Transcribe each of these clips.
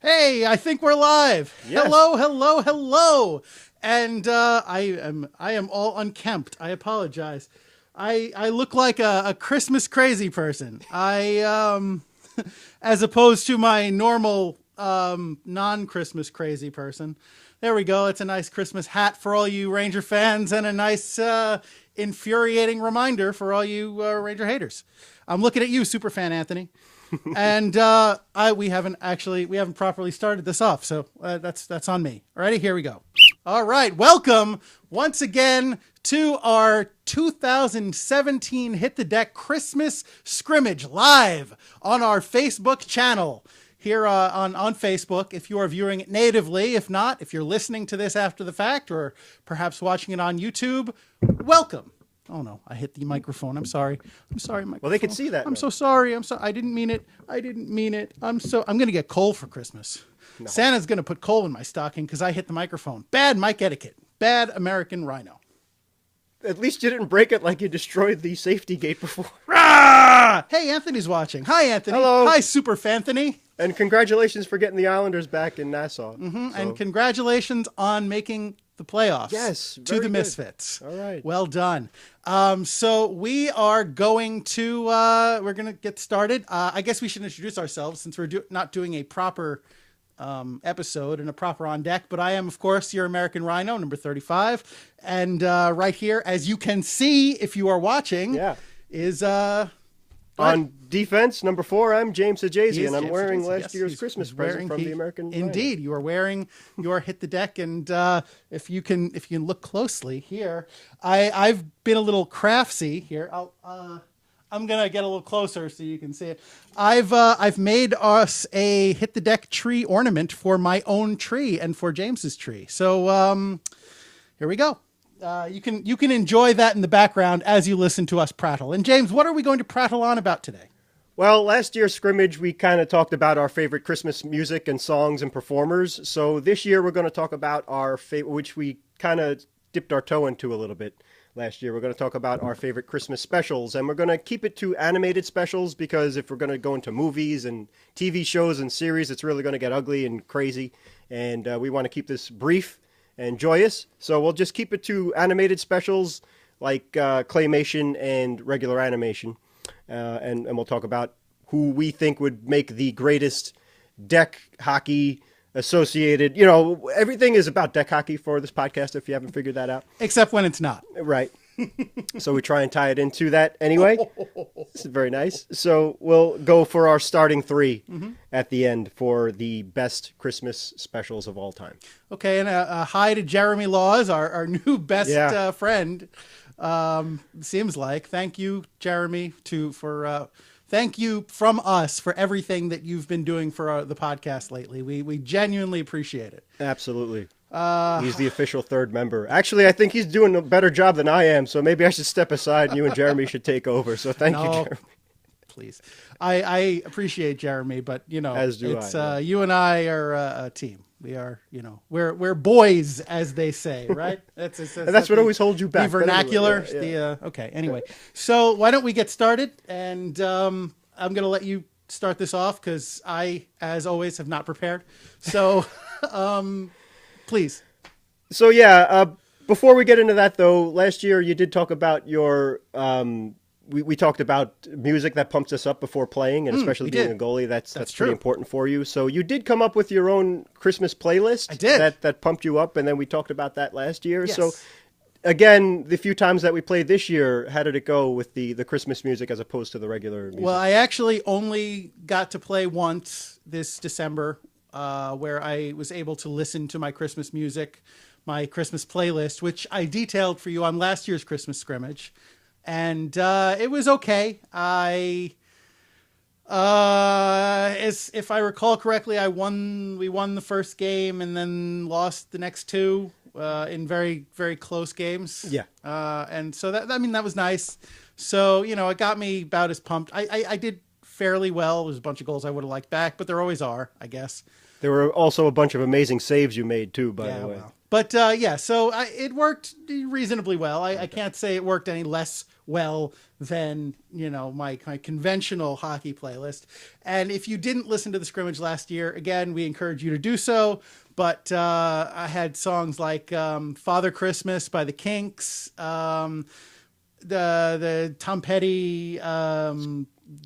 Hey, I think we're live. Yes. Hello, hello, hello. And I am all unkempt. I apologize. I look like a Christmas crazy person. As opposed to my normal non-Christmas crazy person. There we go. It's a nice Christmas hat for all you Ranger fans and a nice infuriating reminder for all you Ranger haters. I'm looking at you, superfan Anthony. And we haven't properly started this off, so that's on me. Alrighty, here we go. All right, welcome once again to our 2017 Hit the Deck Christmas Scrimmage live on our Facebook channel here on Facebook. If you are viewing it natively, if not, if you're listening to this after the fact, or perhaps watching it on YouTube, welcome. Oh no, I hit the microphone. I'm sorry, microphone. Well, they can see that. I'm so sorry. I didn't mean it. I'm going to get coal for Christmas. No. Santa's going to put coal in my stocking because I hit the microphone. Bad mic etiquette. Bad American rhino. At least you didn't break it like you destroyed the safety gate before. Rah! Hey, Anthony's watching. Hi, Anthony. Hello. Hi, Super Fanthony. And congratulations for getting the Islanders back in Nassau. Mm-hmm. So. And congratulations on making the playoffs. Yes, to the good. Misfits. All right. Well done. So we are going to we're going to get started. I guess we should introduce ourselves since we're not doing a proper episode and a proper on deck. But I am, of course, your American Rhino, number 35, and right here, as you can see if you are watching, is on defense, number 4, I'm James Ajazi, and I'm James wearing Ajazi. last year's Christmas present from the American Indeed, Rhino. You are wearing your Hit the Deck, and if you can look closely here, I've been a little craftsy here. I'm gonna get a little closer so you can see it. I've made us a Hit the Deck tree ornament for my own tree and for James's tree. So here we go. You can enjoy that in the background as you listen to us prattle. And James, what are we going to prattle on about today? Well, last year's Scrimmage, we kind of talked about our favorite Christmas music and songs and performers. So this year we're going to talk about our favorite, which we kind of dipped our toe into a little bit last year. We're going to talk about our favorite Christmas specials, and we're going to keep it to animated specials because if we're going to go into movies and TV shows and series, it's really going to get ugly and crazy. And we want to keep this brief and joyous. So we'll just keep it to animated specials like claymation and regular animation. And we'll talk about who we think would make the greatest deck hockey associated. You know, everything is about deck hockey for this podcast, if you haven't figured that out. Except when it's not. Right. So we try and tie it into that anyway. This is very nice. So we'll go for our starting 3 at the end for the best Christmas specials of all time. Okay, and hi to Jeremy Laws, our new best friend. Seems like. Thank you, Jeremy, thank you from us for everything that you've been doing for the podcast lately. We genuinely appreciate it. Absolutely. He's the official 3rd member. Actually, I think he's doing a better job than I am, so maybe I should step aside and you and Jeremy should take over. So thank you, Jeremy. Please. I appreciate Jeremy, but, as do I. You and I are a team. We are, we're boys, as they say, right? That's what always holds you back. The vernacular. Anyway, yeah. Okay, anyway. So why don't we get started? And I'm going to let you start this off because I, as always, have not prepared. So please. So, before we get into that, though, last year you did talk about your... We talked about music that pumps us up before playing, and especially being a goalie, that's pretty important for you. So you did come up with your own Christmas playlist. I did. That pumped you up, and then we talked about that last year. Yes. So again, the few times that we played this year, how did it go with the Christmas music as opposed to the regular music? Well, I actually only got to play once this December, where I was able to listen to my Christmas music, my Christmas playlist, which I detailed for you on last year's Christmas Scrimmage. And it was okay. If I recall correctly, we won the first game and then lost the next 2 in very, very close games. Yeah. And so that was nice. So, it got me about as pumped. I did fairly well. There's a bunch of goals I would have liked back, but there always are, I guess. There were also a bunch of amazing saves you made too, by the way. Well. But so it worked reasonably well. I can't say it worked any less well than my conventional hockey playlist. And if you didn't listen to the Scrimmage last year, again, we encourage you to do so. But I had songs like Father Christmas by the Kinks, the Tom Petty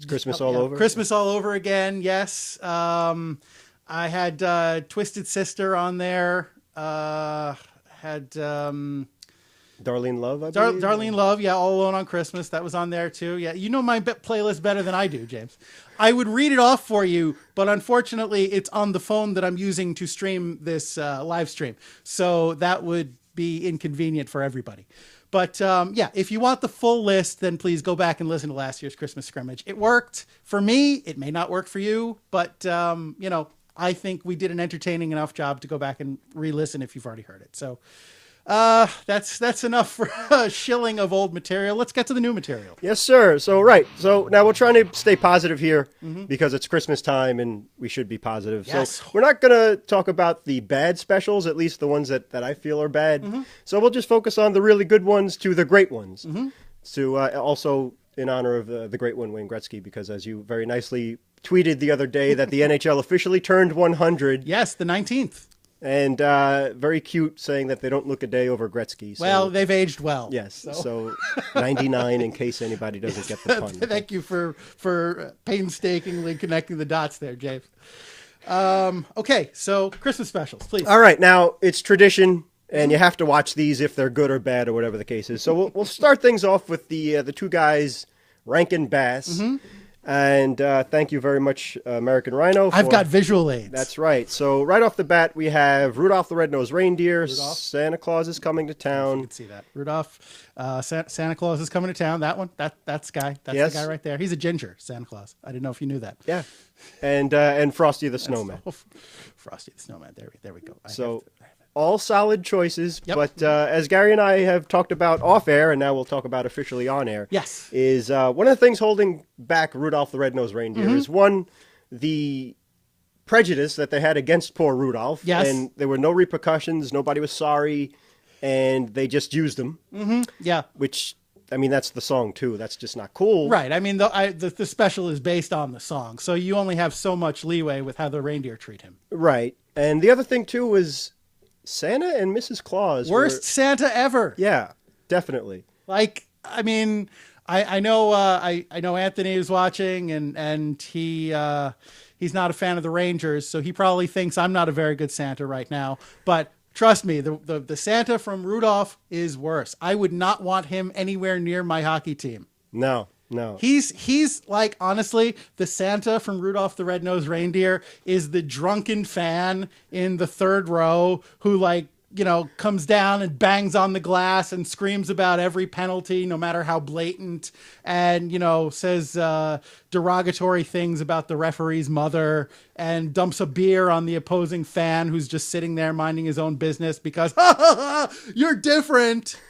Christmas All Over. Christmas All Over Again, yes. I had Twisted Sister on there. Had Darlene Love, I believe. Darlene Love, yeah, All Alone on Christmas. That was on there too. Yeah, you know my playlist better than I do, James. I would read it off for you, but unfortunately, it's on the phone that I'm using to stream this live stream, so that would be inconvenient for everybody. But if you want the full list, then please go back and listen to last year's Christmas Scrimmage. It worked for me. It may not work for you, but I think we did an entertaining enough job to go back and re-listen if you've already heard it. So that's enough for a shilling of old material. Let's get to the new material. Yes, sir. So now we're trying to stay positive here because it's Christmas time and we should be positive. Yes. So we're not going to talk about the bad specials, at least the ones that I feel are bad. So we'll just focus on the really good ones to the great ones. To also in honor of the great one, Wayne Gretzky, because as you very nicely tweeted the other day that the NHL officially turned 100. Yes, the 19th. And very cute, saying that they don't look a day over Gretzky. So, well, they've aged well. Yes, so 99 in case anybody doesn't get the pun. Thank you for painstakingly connecting the dots there, James. Okay, so Christmas specials, please. All right, now it's tradition, and you have to watch these if they're good or bad or whatever the case is. So we'll start things off with the two guys, Rankin Bass. And thank you very much, American Rhino. I've got visual aids. That's right. So right off the bat, we have Rudolph the Red-Nosed Reindeer. Santa Claus is coming to town. You can see that. Rudolph, Santa Claus is coming to town. That one, that's the guy. That's the guy right there. He's a ginger, Santa Claus. I didn't know if you knew that. Yeah. And Frosty the Snowman. Frosty the Snowman. There we go. All solid choices, Yep. but as Gary and I have talked about off air, and now we'll talk about officially on air, yes, is one of the things holding back Rudolph the Red-Nosed Reindeer is one, the prejudice that they had against poor Rudolph, yes, and there were no repercussions, nobody was sorry, and they just used him, yeah, which. I mean, that's the song, too. That's just not cool. Right. I mean, the special is based on the song, so you only have so much leeway with how the reindeer treat him. Right. And the other thing, too, was Santa and Mrs. Claus. Worst Santa ever. Yeah, definitely. Like, I mean, I know Anthony is watching, and he's not a fan of the Rangers, so he probably thinks I'm not a very good Santa right now. But trust me, the Santa from Rudolph is worse. I would not want him anywhere near my hockey team. No. He's like, honestly, the Santa from Rudolph the Red-Nosed Reindeer is the drunken fan in the third row who, like, comes down and bangs on the glass and screams about every penalty, no matter how blatant, and, says derogatory things about the referee's mother, and dumps a beer on the opposing fan who's just sitting there minding his own business because, you're different.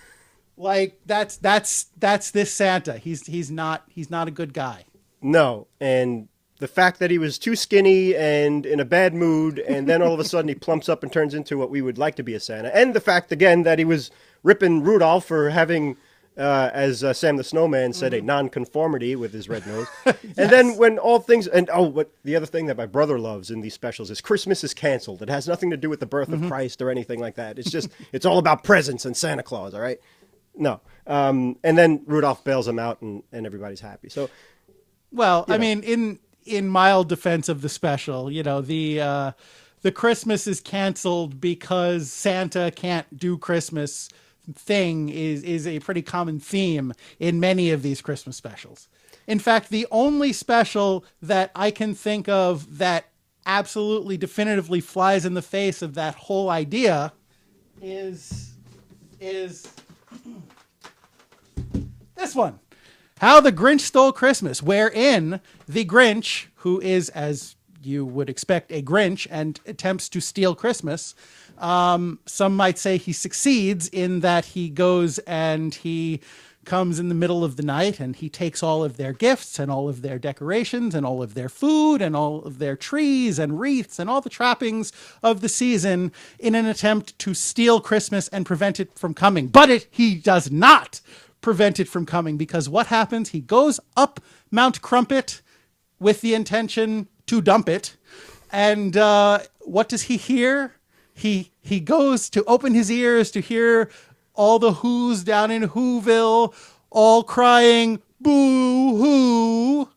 Like, that's this Santa. He's not a good guy. No, and the fact that he was too skinny and in a bad mood, and then all of a sudden he plumps up and turns into what we would like to be a Santa, and the fact again that he was ripping Rudolph for having, as Sam the Snowman said, a nonconformity with his red nose. Yes. And then when all things what the other thing that my brother loves in these specials is Christmas is canceled. It has nothing to do with the birth of Christ or anything like that. It's just it's all about presents and Santa Claus. All right. No. And then Rudolph bails him out and everybody's happy. So, well, I mean, in mild defense of the special, the Christmas is canceled because Santa can't do Christmas thing is a pretty common theme in many of these Christmas specials. In fact, the only special that I can think of that absolutely definitively flies in the face of that whole idea is this one, How the Grinch Stole Christmas, wherein the Grinch, who is, as you would expect, a Grinch and attempts to steal Christmas, some might say he succeeds in that he goes and he comes in the middle of the night, and he takes all of their gifts and all of their decorations and all of their food and all of their trees and wreaths and all the trappings of the season in an attempt to steal Christmas and prevent it from coming. But he does not prevent it from coming, because what happens? He goes up Mount Crumpet with the intention to dump it. And what does he hear? He goes to open his ears to hear all the Who's down in Whoville all crying, boo-hoo.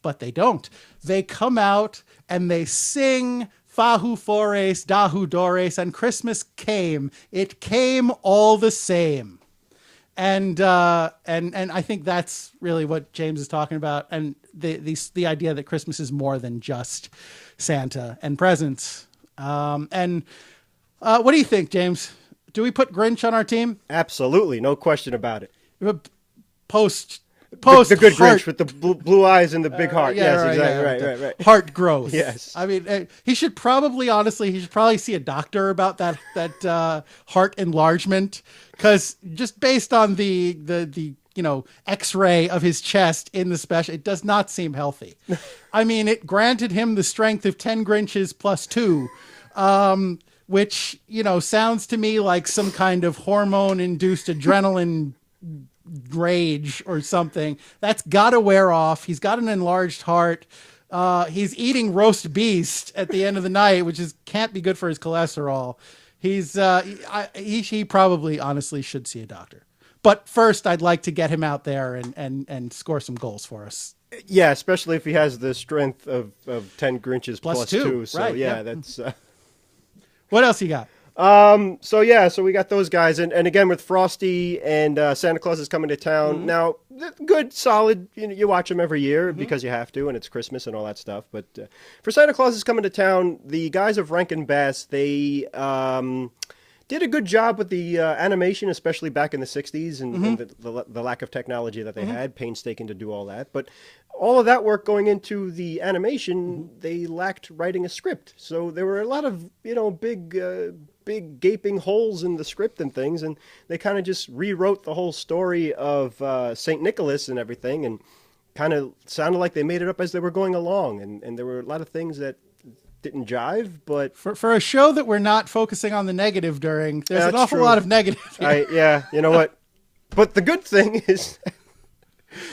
But they don't. They come out and they sing Fahu Fores, Dahu Dores, and Christmas came. It came all the same. And I think that's really what James is talking about. And the idea that Christmas is more than just Santa and presents. What do you think, James? Do we put Grinch on our team? Absolutely, no question about it. Post The good heart. Grinch with the blue eyes and the big heart. Yeah, Yes, right, exactly. yeah, Right. Heart growth. Yes. I mean, he should probably see a doctor about that heart enlargement, because just based on the X-ray of his chest in the special, it does not seem healthy. I mean, it granted him the strength of 10 Grinches plus 2. Which, sounds to me like some kind of hormone-induced adrenaline rage or something. That's got to wear off. He's got an enlarged heart. He's eating roast beast at the end of the night, which can't be good for his cholesterol. He probably honestly should see a doctor. But first, I'd like to get him out there and score some goals for us. Yeah, especially if he has the strength of 10 Grinches plus 2. So, right, yeah, that's... What else you got? So we got those guys, and again with Frosty and Santa Claus is coming to town. Mm-hmm. Now, good, solid. You watch them every year because you have to, and it's Christmas and all that stuff. But for Santa Claus is coming to town, the guys of Rankin Bass, they did a good job with the animation, especially back in the '60s, and the lack of technology that they had, painstaking to do all that. But all of that work going into the animation, they lacked writing a script. So there were a lot of, big gaping holes in the script and things, and they kind of just rewrote the whole story of St. Nicholas and everything, and kind of sounded like they made it up as they were going along. And there were a lot of things that didn't jive, but... For a show that we're not focusing on the negative during, there's an awful lot of negative here. Yeah, you know what? But the good thing is...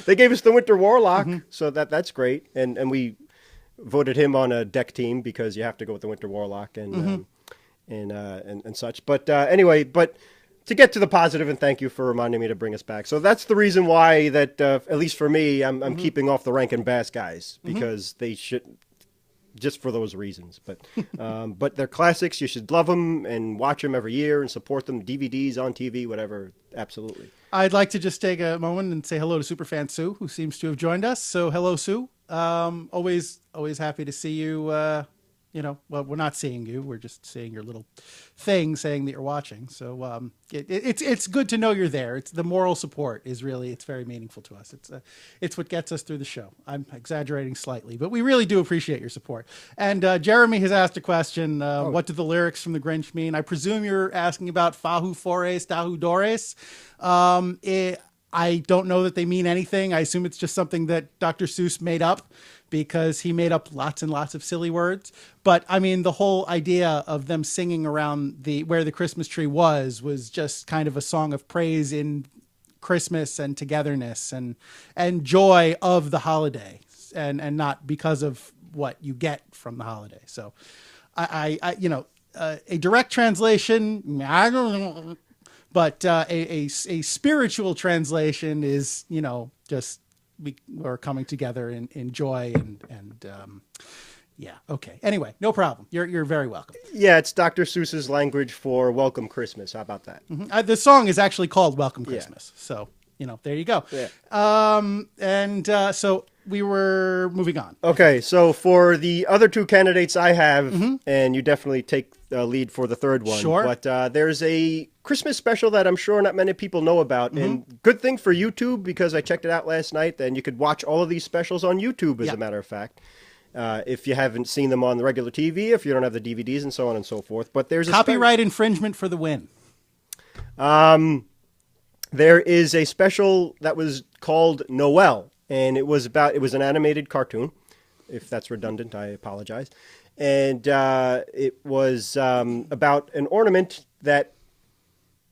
They gave us the Winter Warlock, so that's great, and we voted him on a DEK team because you have to go with the Winter Warlock and such. But anyway, to get to the positive, and thank you for reminding me to bring us back. So that's the reason why that at least for me, I'm keeping off the Rankin Bass guys, because they should, just for those reasons. But they're classics. You should love them and watch them every year and support them. DVDs on TV, whatever. Absolutely. I'd like to just take a moment and say hello to Superfan Sue, who seems to have joined us. So hello, Sue. Always happy to see you. Well, we're not seeing you. We're just seeing your little thing saying that you're watching. So it's good to know you're there. It's the moral support is really, it's very meaningful to us. It's what gets us through the show. I'm exaggerating slightly, but we really do appreciate your support. And Jeremy has asked a question. What do the lyrics from the Grinch mean? I presume you're asking about Fahu Fores, Dahu Dores. I don't know that they mean anything. I assume it's just something that Dr. Seuss made up, because he made up lots and lots of silly words. But I mean, the whole idea of them singing around where the Christmas tree was just kind of a song of praise in Christmas and togetherness and joy of the holiday, and not because of what you get from the holiday. So a direct translation, I don't know, but a spiritual translation is, just we're coming together in joy and yeah. Okay. Anyway, no problem. You're very welcome. Yeah, it's Dr. Seuss's language for Welcome Christmas. How about that? The song is actually called Welcome Christmas. Yeah. So, there you go. Yeah. So we were moving on. Okay. So for the other two candidates I have, and you definitely take the lead for the third one. Sure. But there's a Christmas special that I'm sure not many people know about. And good thing for YouTube, because I checked it out last night, and you could watch all of these specials on YouTube, as a matter of fact. If you haven't seen them on the regular TV, if you don't have the DVDs and so on and so forth. But there's copyright infringement for the win. there is a special that was called Noel, and it was an animated cartoon. If that's redundant, I apologize. And it was about an ornament that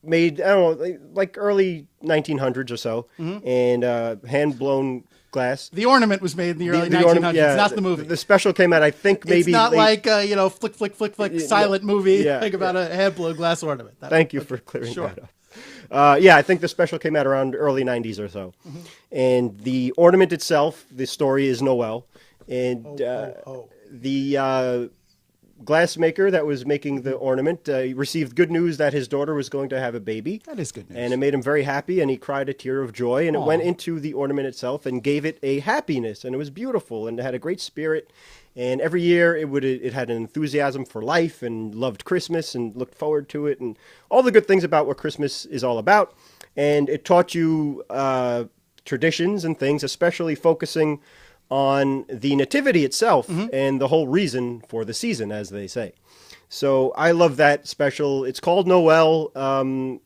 made, I don't know, like early 1900s or so, and hand blown glass. The ornament was made in the early 1900s, not the movie. The special came out, I think, maybe. It's not late, like flick, flick, flick, flick, silent movie, yeah, like about a hand blown glass ornament. Thank you for clearing that up. Yeah, I think the special came out around early 90s or so. And the ornament itself, the story is Noel. And the glassmaker that was making the ornament received good news that his daughter was going to have a baby. That is good news. And it made him very happy, and he cried a tear of joy, and it went into the ornament itself and gave it a happiness, and it was beautiful, and it had a great spirit. And every year it had an enthusiasm for life and loved Christmas and looked forward to it and all the good things about what Christmas is all about. And it taught you traditions and things, especially focusing on the nativity itself and the whole reason for the season, as they say. So I love that special. It's called Noel.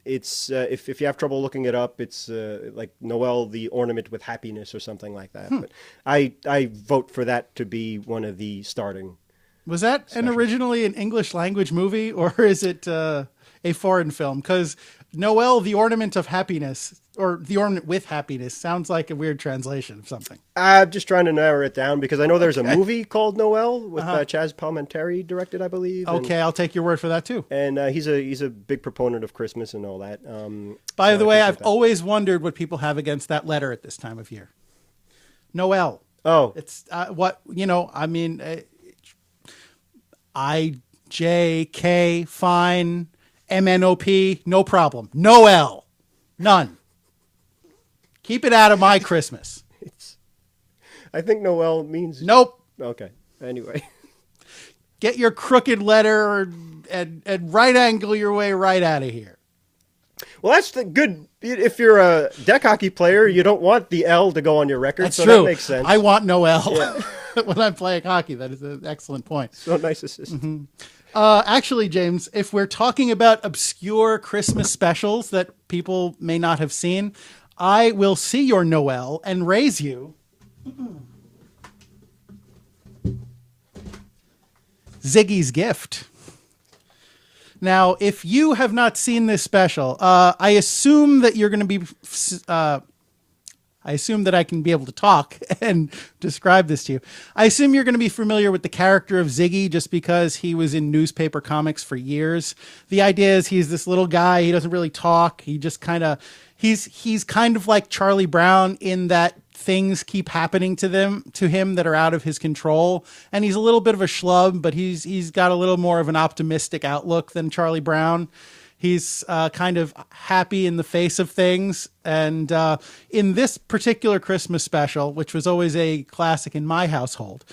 It's if you have trouble looking it up, it's like Noel, the ornament with happiness or something like that. But I vote for that to be one of the starting. Was that originally an English language movie, or is it a foreign film? Because Noel, the ornament of happiness, or the ornament with happiness, sounds like a weird translation of something. I'm just trying to narrow it down because I know there's a movie called Noel with Chaz Palminteri directed, I believe. Okay, I'll take your word for that too. And he's a big proponent of Christmas and all that. By the way, I've always wondered what people have against that letter at this time of year. Noel. Oh, it's I mean, IJK, fine. MNOP, no problem. Noel, none. Keep it out of my Christmas. I think Noel means... Nope. Okay. Anyway. Get your crooked letter and right angle your way right out of here. Well, that's the good... If you're a deck hockey player, you don't want the L to go on your record. That's so true. That makes sense. I want Noel when I'm playing hockey. That is an excellent point. So nice assist. Actually, James, if we're talking about obscure Christmas specials that people may not have seen, I will see your Noel and raise you Ziggy's Gift. Now, if you have not seen this special, I assume that you're going to be... I assume that I can be able to talk and describe this to you. I assume you're going to be familiar with the character of Ziggy just because he was in newspaper comics for years. The idea is he's this little guy. He doesn't really talk. He just kind of, he's kind of like Charlie Brown in that things keep happening to him that are out of his control. And he's a little bit of a schlub, but he's got a little more of an optimistic outlook than Charlie Brown. He's kind of happy in the face of things. And in this particular Christmas special, which was always a classic in my household,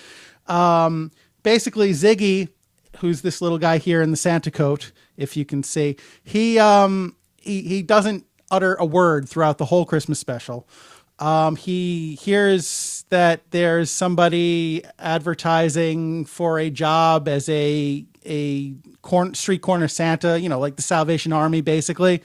basically Ziggy, who's this little guy here in the Santa coat, if you can see, he doesn't utter a word throughout the whole Christmas special. He hears that there's somebody advertising for a job as a street corner Santa, like the Salvation Army, basically,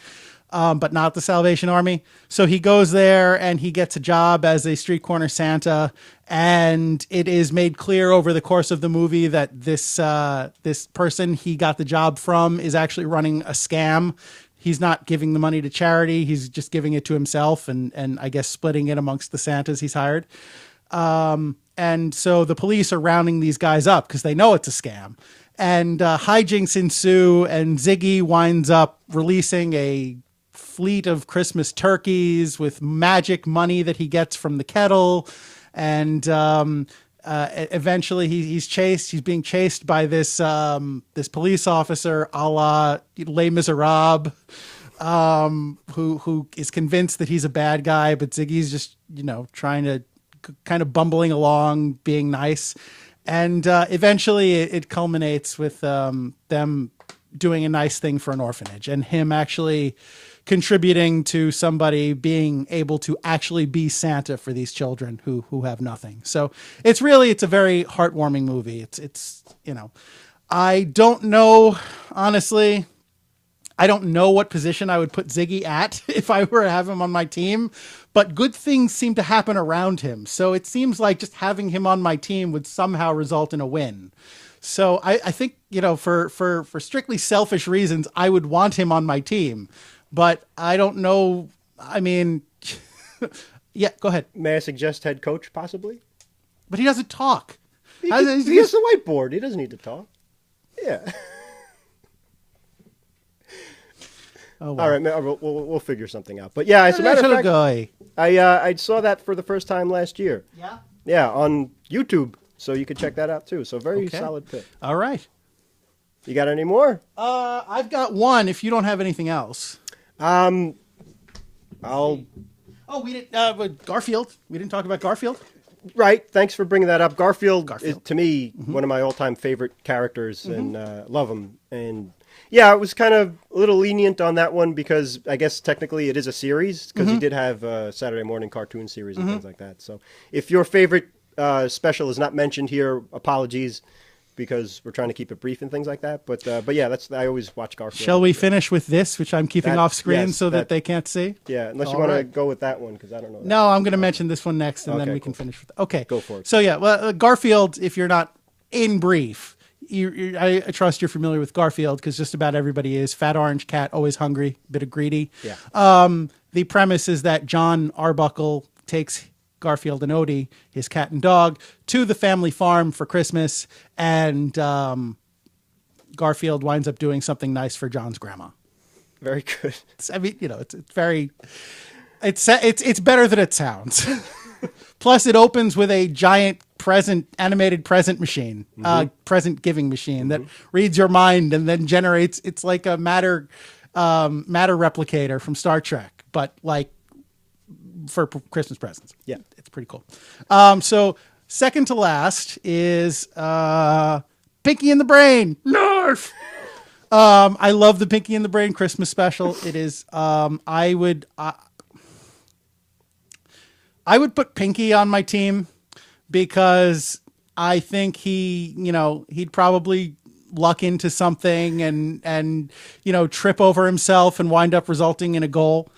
but not the Salvation Army. So he goes there and he gets a job as a street corner Santa. And it is made clear over the course of the movie that this person he got the job from is actually running a scam. He's not giving the money to charity. He's just giving it to himself and I guess splitting it amongst the Santas he's hired. And so the police are rounding these guys up because they know it's a scam. And hijinks ensue, and Ziggy winds up releasing a fleet of Christmas turkeys with magic money that he gets from the kettle. And eventually he's being chased by this police officer a la Les Miserables, who is convinced that he's a bad guy, but Ziggy's just, trying to kind of bumbling along, being nice. And eventually it culminates with them doing a nice thing for an orphanage and him actually contributing to somebody being able to actually be Santa for these children who have nothing. So it's a very heartwarming movie. It's I don't know, honestly. I don't know what position I would put Ziggy at if I were to have him on my team, but good things seem to happen around him. So it seems like just having him on my team would somehow result in a win. So I think, for strictly selfish reasons, I would want him on my team, but I don't know. I mean, yeah, go ahead. May I suggest head coach possibly? But he doesn't talk. He has the whiteboard. He doesn't need to talk. Yeah. Oh, well. All right, we'll figure something out. But yeah, as a matter of fact, I saw that for the first time last year. Yeah? Yeah, on YouTube, so you could check that out too. So very solid pick. All right. You got any more? I've got one if you don't have anything else. I'll... Oh, we didn't... Garfield. We didn't talk about Garfield? Right. Thanks for bringing that up. Garfield. Is, to me, Mm-hmm. one of my all-time favorite characters, and love him. And yeah, it was kind of a little lenient on that one because I guess technically it is a series because he did have a Saturday morning cartoon series and things like that. So if your favorite special is not mentioned here, apologies because we're trying to keep it brief and things like that. But yeah, I always watch Garfield. Shall we finish with this, which I'm keeping off screen yes, so that they can't see? Yeah, unless you want to go with that one because I don't know. No, I'm going to mention this one next, and then Okay, we can finish with. Okay, Go for it. So yeah, well, Garfield. If you're not in brief, I trust you're familiar with Garfield because just about everybody is. Fat orange cat, always hungry, bit of greedy. Yeah. The premise is that John Arbuckle takes Garfield and Odie, his cat and dog, to the family farm for Christmas, and Garfield winds up doing something nice for John's grandma. Very good. It's very, it's better than it sounds. Plus, it opens with a giant animated present machine, present giving machine that reads your mind and then generates. It's like a matter replicator from Star Trek, but like for Christmas presents. Yeah. It's pretty cool. So second to last is Pinky and the Brain. Nerf. I love the Pinky and the Brain Christmas special. It is. I would put Pinky on my team because I think he'd probably luck into something and trip over himself and wind up resulting in a goal.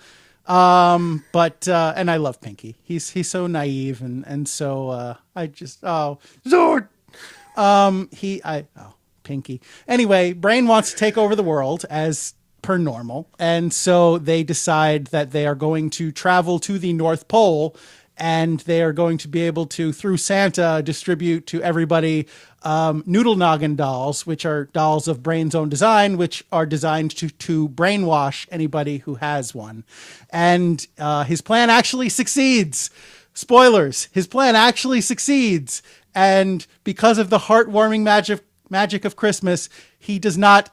But I love Pinky. He's so naive and so Zord. Pinky. Anyway, Brain wants to take over the world as per normal, and so they decide that they are going to travel to the North Pole, and they are going to be able to, through Santa, distribute to everybody noodle noggin dolls, which are dolls of Brain's own design, which are designed to brainwash anybody who has one. And his plan actually succeeds. Spoilers, his plan actually succeeds. And because of the heartwarming magic of Christmas, he does not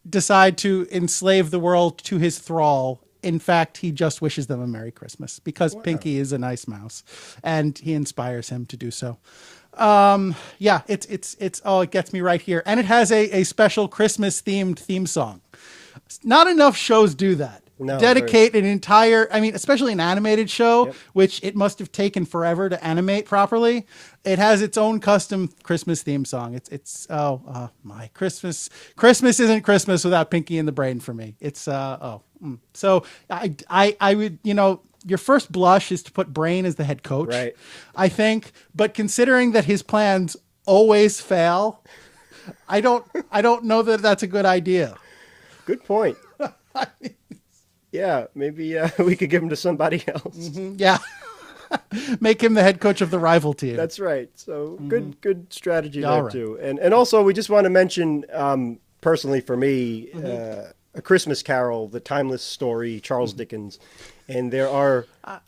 decide to enslave the world to his thrall. In fact, he just wishes them a Merry Christmas because Pinky is a nice mouse and he inspires him to do so. Yeah, it gets me right here. And it has a special Christmas themed theme song. Not enough shows do that. No, Dedicate an entire, especially an animated show, which it must have taken forever to animate properly. It has its own custom Christmas theme song. My Christmas isn't Christmas without Pinky and the Brain for me. So I would, your first blush is to put Brain as the head coach, right? I think, but considering that his plans always fail, I don't know that that's a good idea. Good point. Yeah, maybe we could give him to somebody else. Mm-hmm. Yeah. Make him the head coach of the rival team. That's right. So good strategy there too. And also we just want to mention, personally for me, A Christmas Carol, the timeless story, Charles Dickens. And there are...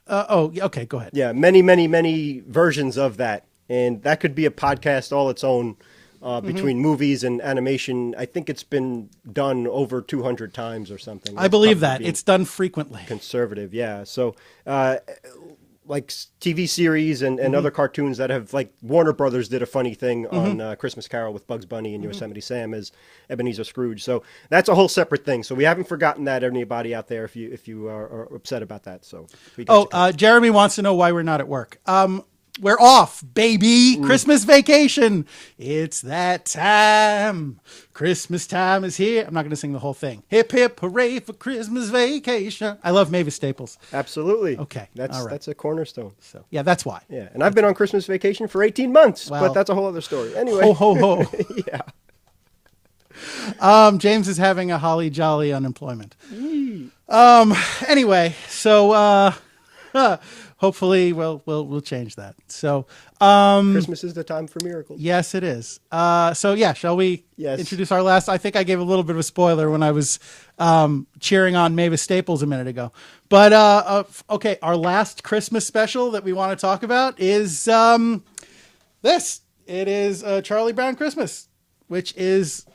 okay, go ahead. Yeah, many, many, many versions of that. And that could be a podcast all its own. Between movies and animation, I think it's been done over 200 times or something. I believe that. It's done frequently. Conservative, yeah. So, like TV series and other cartoons that have, like Warner Brothers did a funny thing on Christmas Carol with Bugs Bunny and Yosemite Sam as Ebenezer Scrooge. So that's a whole separate thing. So we haven't forgotten that, anybody out there, if you are upset about that. So Jeremy wants to know why we're not at work. We're off, baby. Christmas vacation. It's that time. Christmas time is here. I'm not going to sing the whole thing. Hip, hip, hooray for Christmas vacation. I love Mavis Staples. Absolutely. Okay. That's all right. That's a cornerstone. So yeah, that's why. Yeah, and I've been on Christmas vacation for 18 months, Wow. but that's a whole other story. Anyway. Ho, ho, ho. Yeah. James is having a holly jolly unemployment. Anyway, so hopefully we'll change that. So Christmas is the time for miracles. yes, it is. So yeah, shall we Yes. introduce our last? I think I gave a little bit of a spoiler when I was cheering on Mavis Staples a minute ago. But okay, our last Christmas special that we want to talk about is this. It is Charlie Brown Christmas, which is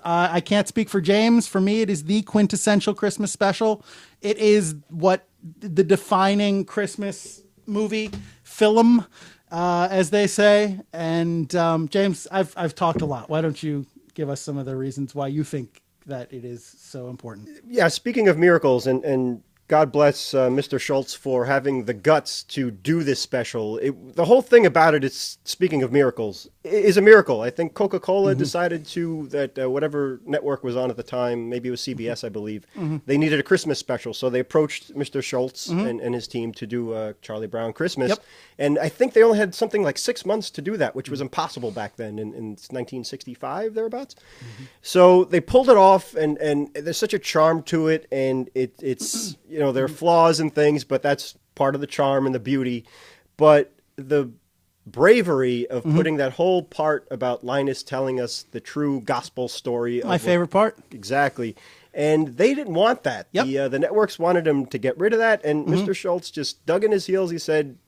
I can't speak for James. For me, it is the quintessential Christmas special. It is what the defining Christmas movie film, as they say. And James, I've talked a lot. Why don't you give us some of the reasons why you think that it is so important? Yeah, speaking of miracles, and God bless Mr. Schultz for having the guts to do this special. The whole thing about it is, speaking of miracles, is a miracle. I think Coca-Cola decided that whatever network was on at the time, maybe it was CBS, I believe, they needed a Christmas special. So they approached Mr. Schultz and his team to do Charlie Brown Christmas. Yep. And I think they only had something like 6 months to do that, which was impossible back then in 1965, thereabouts. So they pulled it off, and there's such a charm to it, and it's there are flaws and things, but that's part of the charm and the beauty. But the bravery of putting that whole part about Linus telling us the true gospel story. My favorite part. Exactly. And they didn't want that. Yep. The networks wanted him to get rid of that, and Mr. Schultz just dug in his heels. He said,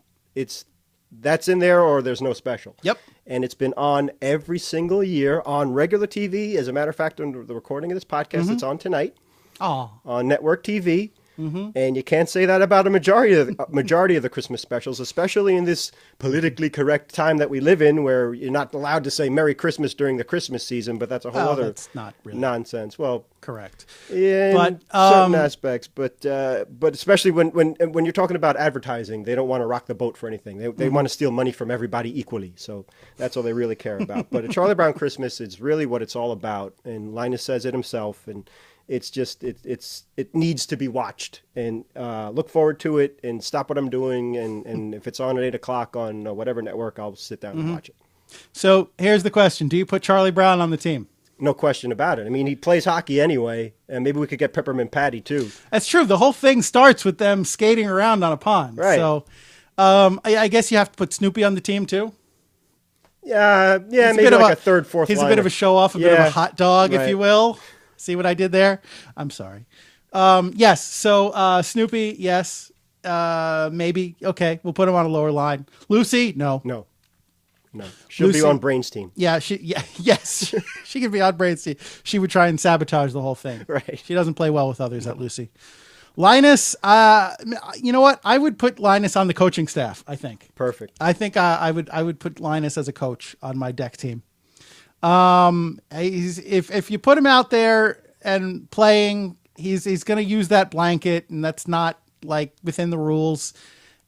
that's in there or there's no special. Yep. And it's been on every single year on regular TV. As a matter of fact, on the recording of this podcast, it's on tonight. Oh, On network TV. And you can't say that about a majority of the Christmas specials, especially in this politically correct time that we live in, where you're not allowed to say Merry Christmas during the Christmas season, but that's a whole other that's not really nonsense. Well, correct. in But, certain aspects, but especially when you're talking about advertising, they don't want to rock the boat for anything. They want to steal money from everybody equally, so that's all they really care about. But a Charlie Brown Christmas is really what it's all about, and Linus says it himself, and it's just it needs to be watched, and look forward to it, and stop what I'm doing, and if it's on at 8:00 on whatever network, I'll sit down and watch it. So here's the question: do you put Charlie Brown on the team? No question about it. I mean, he plays hockey anyway, and maybe we could get Peppermint Patty too. That's true. The whole thing starts with them skating around on a pond. Right. So I guess you have to put Snoopy on the team too. Yeah, He's a maybe bit of like a a third, fourth. He's a bit of a show off, a bit of a hot dog, if right. you will. See what I did there? I'm sorry. Yes. So Snoopy, yes. Maybe. Okay. We'll put him on a lower line. Lucy, no. No. She'll Lucy- be on Brain's team. Yeah. Yes. She could be on Brain's team. She would try and sabotage the whole thing. Right. She doesn't play well with others, that Lucy. Linus, you know what? I would put Linus on the coaching staff, I think. Perfect. I think I would put Linus as a coach on my DEK team. If you put him out there and playing, he's going to use that blanket, and that's not like within the rules.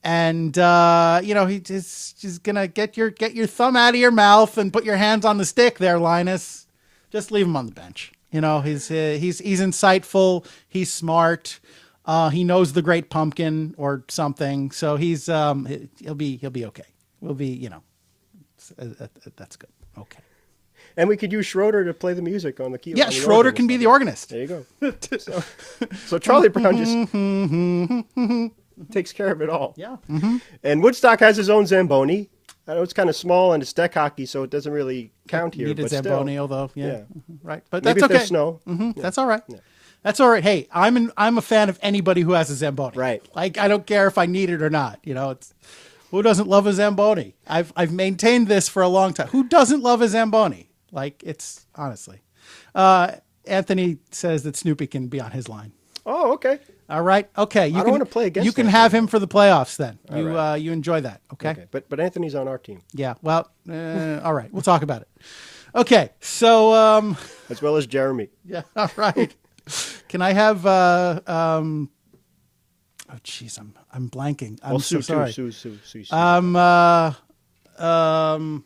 And he's just going to get your thumb out of your mouth and put your hands on the stick there, Linus. Just leave him on the bench. He's insightful. He's smart. He knows the Great Pumpkin or something. So he'll be okay. We'll be, that's good. Okay. And we could use Schroeder to play the music on the keyboard. Yeah, Schroeder can be the organist. There you go. So Charlie Brown just takes care of it all. Yeah. And Woodstock has his own Zamboni. I know it's kind of small and it's deck hockey, so it doesn't really count here. Needed but Zamboni, still, although, yeah. Right. But maybe that's if okay. there's snow. Yeah. That's all right. Yeah. That's all right. Hey, I'm a fan of anybody who has a Zamboni. Right. Like, I don't care if I need it or not. It's who doesn't love a Zamboni? I've maintained this for a long time. Who doesn't love a Zamboni? Like, it's honestly. Anthony says that Snoopy can be on his line. Oh, okay. All right. Okay. I don't want to play against You can Anthony. have him for the playoffs then. All You enjoy that. Okay. But Anthony's on our team. Yeah. Well, all right. We'll talk about it. Okay. So, as well as Jeremy. yeah. All right. Can I have, oh geez, I'm blanking. I'm so sorry. Sue. One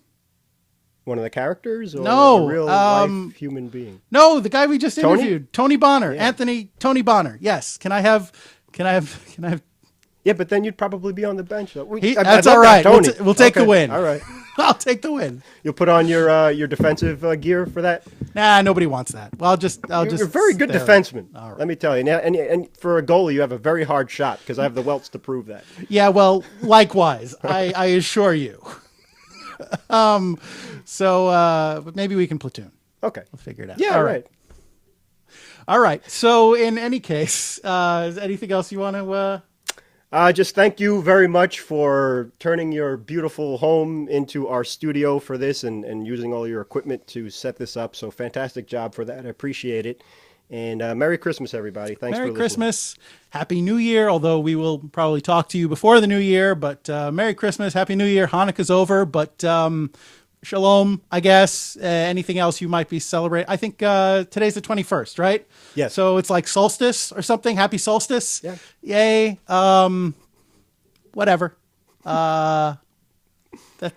of the characters, or No, a real life human being? No, the guy we just Tony? interviewed, Tony Bonner, Yeah. Tony Bonner. Yes. Can I have? Yeah, but then you'd probably be on the bench. Though. That's all right. Tony. We'll take the win. All right. I'll take the win. You'll put on your defensive gear for that. Nah, nobody wants that. Well, You're a very good stare. defenseman. All right. Let me tell you. Now, and for a goalie, you have a very hard shot because I have the welts to prove that. Yeah, well, likewise, I assure you. But maybe we can platoon. Okay. We'll figure it out. Yeah, All right. All right. So in any case, is anything else you want to... Just thank you very much for turning your beautiful home into our studio for this and using all your equipment to set this up. So fantastic job for that. I appreciate it. And Merry Christmas, everybody. Thanks for listening. Merry Christmas. Happy New Year, although we will probably talk to you before the New Year. But Merry Christmas, Happy New Year. Hanukkah's over, but Shalom, I guess. Anything else you might be celebrating? I think today's the 21st, right? Yes. So it's like solstice or something. Happy solstice. Yeah. Yay. Whatever. That's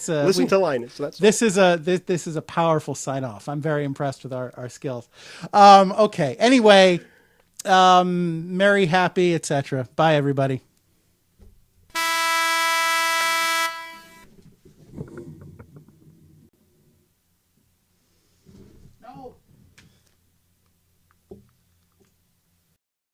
Listen to Linus. So that's this is a powerful sign off. I'm very impressed with our skills. Okay. Anyway, merry, happy, etc. Bye, everybody.